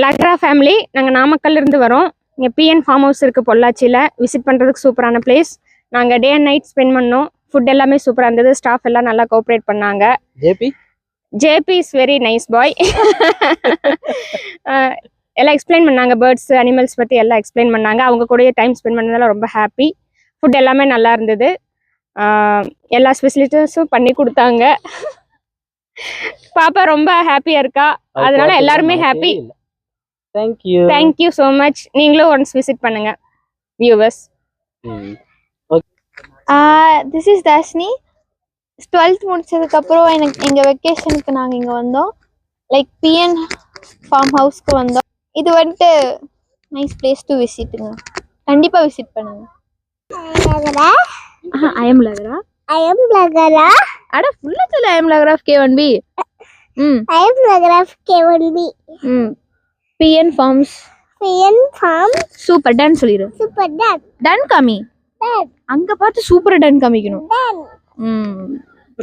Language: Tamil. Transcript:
லக்ரா ஃபேமிலி, நாங்கள் நாமக்கல்ல இருந்து வரோம். இங்கே பிஎன் ஃபார்ம் ஹவுஸ் இருக்குது பொள்ளாச்சியில். விசிட் பண்ணுறதுக்கு சூப்பரான பிளேஸ். நாங்கள் டே அண்ட் நைட் ஸ்பெண்ட் பண்ணோம். ஃபுட் எல்லாமே சூப்பராக இருந்தது. ஸ்டாஃப் எல்லாம் நல்லா கோஆப்ரேட் பண்ணாங்க. ஜேபி இஸ் வெரி நைஸ் பாய். எல்லாம் எக்ஸ்பிளைன் பண்ணாங்க, பேர்ட்ஸ் அனிமல்ஸ் பற்றி எல்லாம் எக்ஸ்பிளைன் பண்ணாங்க. அவங்க கூடயே டைம் ஸ்பெண்ட் பண்ணதால ரொம்ப ஹாப்பி. ஃபுட் எல்லாமே நல்லா இருந்தது. எல்லா ஸ்பெசிலிட்டிஸும் பண்ணி கொடுத்தாங்க. பாப்பா ரொம்ப ஹாப்பியா இருக்கா, அதனால எல்லாருமே ஹாப்பி. Thank you so much. நீங்களும் ஒன்ஸ் விசிட் பண்ணுங்க viewers. This is Dharshini. 12th முடிச்சதுக்கு அப்புறம் எங்கள் வெக்கேஷனுக்கு நாங்கள் இங்கே வந்தோம். லைக் பிஎன் ஃபார்ம் ஹவுஸ்க்கு வந்தோம். இது வந்துட்டு நைஸ் பிளேஸ் டு விசிட்டுங்க. கண்டிப்பாக விசிட் பண்ணுங்க. I am Lagara. அட ஃபுல்லா சொல்ல I am Lagara of K1B. I am Lagara of K1B. PN Farms. Super done சொல்லிரு. Super done. டன் காமி. Done. அங்க பார்த்து சூப்பர் டன் காமிக்கணும். Done.